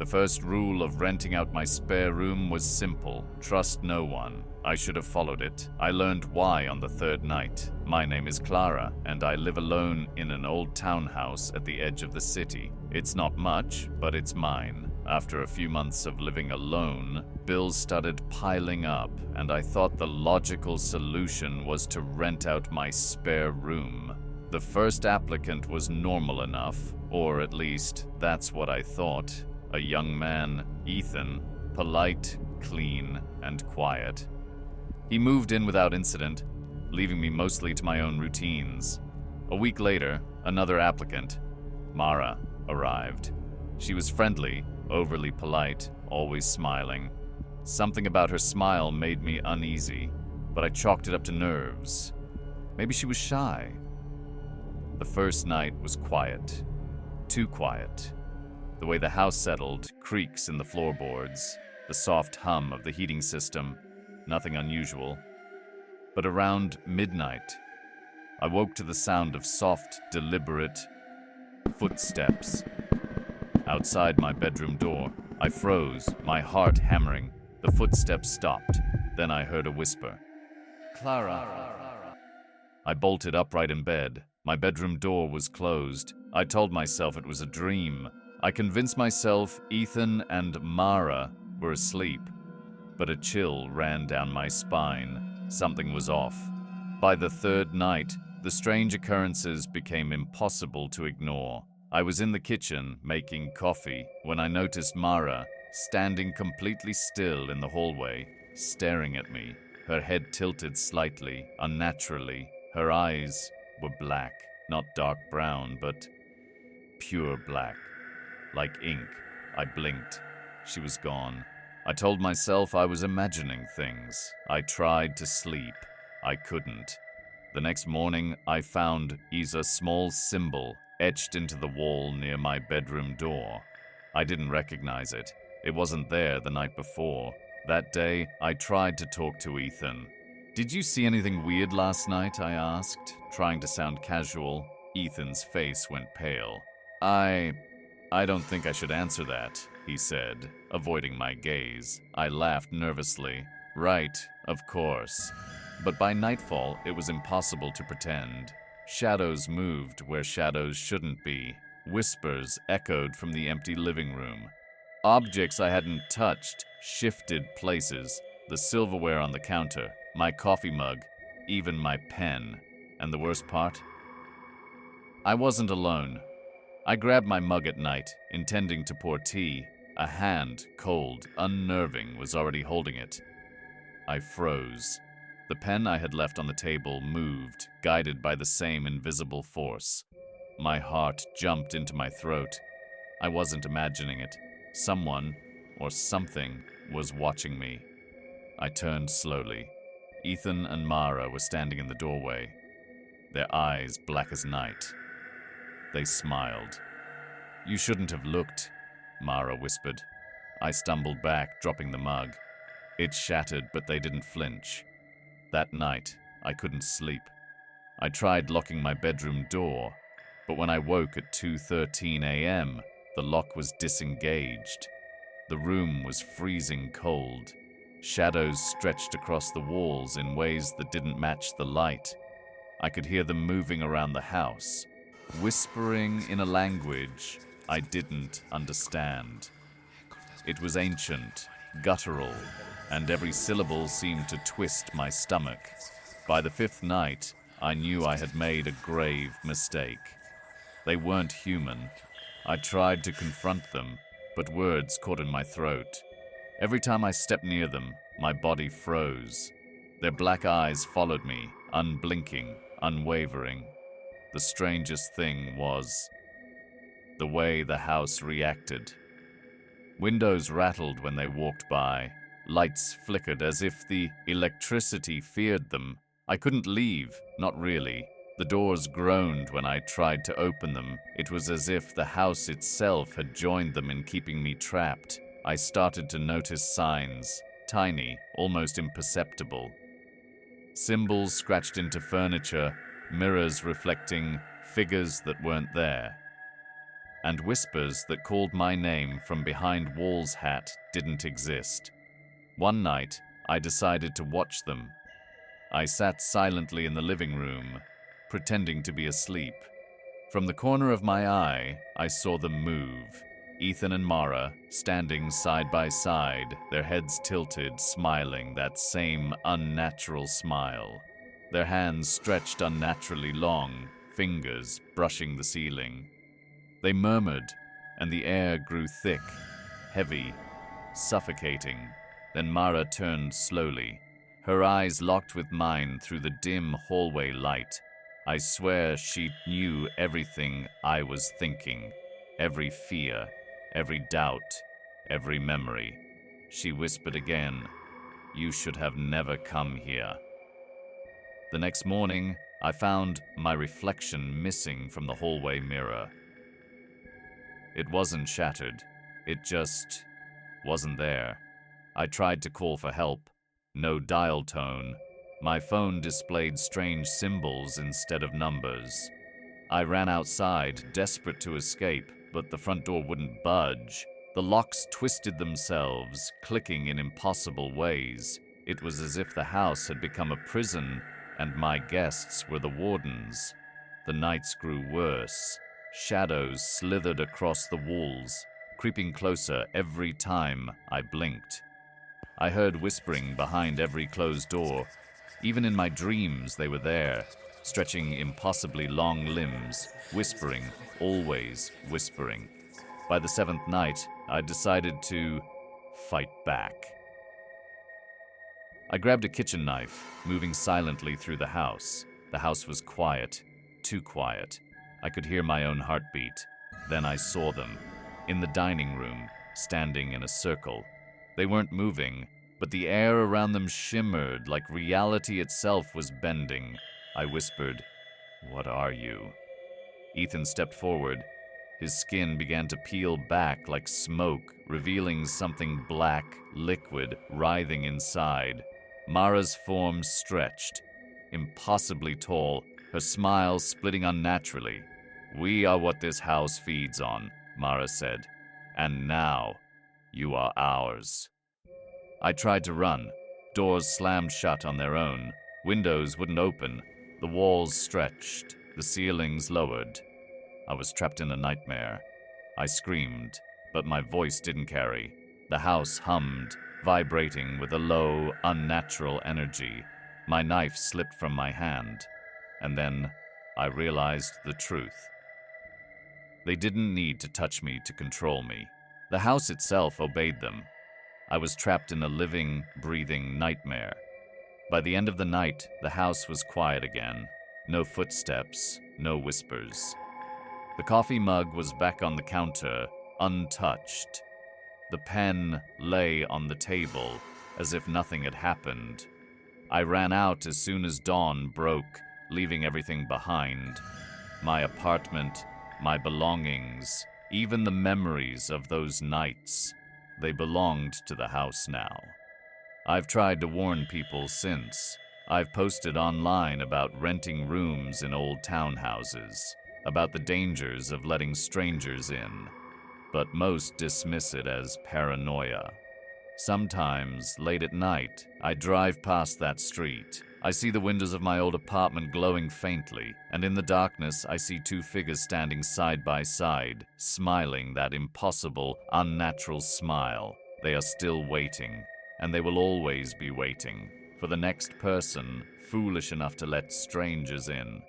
The first rule of renting out my spare room was simple: trust no one. I should have followed it. I learned why on the third night. My name is Clara, and I live alone in an old townhouse at the edge of the city. It's not much, but it's mine. After a few months of living alone, bills started piling up, and I thought the logical solution was to rent out my spare room. The first applicant was normal enough, or at least that's what I thought. A young man, Ethan, polite, clean, and quiet. He moved in without incident, leaving me mostly to my own routines. A week later, another applicant, Mara, arrived. She was friendly, overly polite, always smiling. Something about her smile made me uneasy, but I chalked it up to nerves. Maybe she was shy. The first night was quiet. Too quiet. The way the house settled, creaks in the floorboards, the soft hum of the heating system, nothing unusual. But around midnight, I woke to the sound of soft, deliberate footsteps. Outside my bedroom door, I froze, my heart hammering. The footsteps stopped. Then I heard a whisper. "Clara." I bolted upright in bed. My bedroom door was closed. I told myself it was a dream. I convinced myself Ethan and Mara were asleep. But a chill ran down my spine. Something was off. By the third night, the strange occurrences became impossible to ignore. I was in the kitchen making coffee when I noticed Mara standing completely still in the hallway, staring at me, her head tilted slightly, unnaturally. Her eyes were black, not dark brown, but pure black, like ink. I blinked. She was gone. I told myself I was imagining things. I tried to sleep. I couldn't. The next morning, I found Isa's small symbol etched into the wall near my bedroom door. I didn't recognize it. It wasn't there the night before. That day, I tried to talk to Ethan. "Did you see anything weird last night?" I asked, trying to sound casual. Ethan's face went pale. I don't think I should answer that," he said, avoiding my gaze. I laughed nervously. "Right, of course." But by nightfall, it was impossible to pretend. Shadows moved where shadows shouldn't be. Whispers echoed from the empty living room. Objects I hadn't touched shifted places. The silverware on the counter, my coffee mug, even my pen. And the worst part? I wasn't alone. I grabbed my mug at night, intending to pour tea. A hand, cold, unnerving, was already holding it. I froze. The pen I had left on the table moved, guided by the same invisible force. My heart jumped into my throat. I wasn't imagining it. Someone, or something, was watching me. I turned slowly. Ethan and Mara were standing in the doorway, their eyes black as night. They smiled. "You shouldn't have looked," Mara whispered. I stumbled back, dropping the mug. It shattered, but they didn't flinch. That night, I couldn't sleep. I tried locking my bedroom door, but when I woke at 2:13 a.m., the lock was disengaged. The room was freezing cold. Shadows stretched across the walls in ways that didn't match the light. I could hear them moving around the house, whispering in a language I didn't understand. It was ancient, guttural, and every syllable seemed to twist my stomach. By the fifth night, I knew I had made a grave mistake. They weren't human. I tried to confront them, but words caught in my throat. Every time I stepped near them, my body froze. Their black eyes followed me, unblinking, unwavering. The strangest thing was the way the house reacted. Windows rattled when they walked by. Lights flickered as if the electricity feared them. I couldn't leave, not really. The doors groaned when I tried to open them. It was as if the house itself had joined them in keeping me trapped. I started to notice signs, tiny, almost imperceptible. Symbols scratched into furniture, mirrors reflecting figures that weren't there. and whispers that called my name from behind walls didn't exist. One night, I decided to watch them. I sat silently in the living room, pretending to be asleep. From the corner of my eye, I saw them move. Ethan and Mara, standing side by side, their heads tilted, smiling that same unnatural smile. Their hands stretched unnaturally long, fingers brushing the ceiling. They murmured, and the air grew thick, heavy, suffocating. Then Mara turned slowly. Her eyes locked with mine through the dim hallway light. I swear she knew everything I was thinking, every fear, every doubt, every memory. She whispered again, "You should have never come here." The next morning, I found my reflection missing from the hallway mirror. It wasn't shattered. It just wasn't there. I tried to call for help. No dial tone. My phone displayed strange symbols instead of numbers. I ran outside, desperate to escape, but the front door wouldn't budge. The locks twisted themselves, clicking in impossible ways. It was as if the house had become a prison, and my guests were the wardens. The nights grew worse. Shadows slithered across the walls, creeping closer every time I blinked. I heard whispering behind every closed door. Even in my dreams, they were there, stretching impossibly long limbs, whispering, always whispering. By the seventh night, I decided to fight back. I grabbed a kitchen knife, moving silently through the house. The house was quiet, too quiet. I could hear my own heartbeat. Then I saw them, in the dining room, standing in a circle. They weren't moving, but the air around them shimmered like reality itself was bending. I whispered, "What are you?" Ethan stepped forward. His skin began to peel back like smoke, revealing something black, liquid, writhing inside. Mara's form stretched, impossibly tall, her smile splitting unnaturally. "We are what this house feeds on," Mara said. "And now, you are ours." I tried to run. Doors slammed shut on their own. Windows wouldn't open. The walls stretched. The ceilings lowered. I was trapped in a nightmare. I screamed, but my voice didn't carry. The house hummed, vibrating with a low, unnatural energy. My knife slipped from my hand. And then I realized the truth. They didn't need to touch me to control me. The house itself obeyed them. I was trapped in a living, breathing nightmare. By the end of the night, the house was quiet again. No footsteps, no whispers. The coffee mug was back on the counter, untouched. The pen lay on the table, as if nothing had happened. I ran out as soon as dawn broke, leaving everything behind. My apartment, my belongings, even the memories of those nights. They belonged to the house now. I've tried to warn people since. I've posted online about renting rooms in old townhouses, about the dangers of letting strangers in, but most dismiss it as paranoia. Sometimes, late at night, I drive past that street. I see the windows of my old apartment glowing faintly, and in the darkness I see two figures standing side by side, smiling that impossible, unnatural smile. They are still waiting, and they will always be waiting, for the next person foolish enough to let strangers in.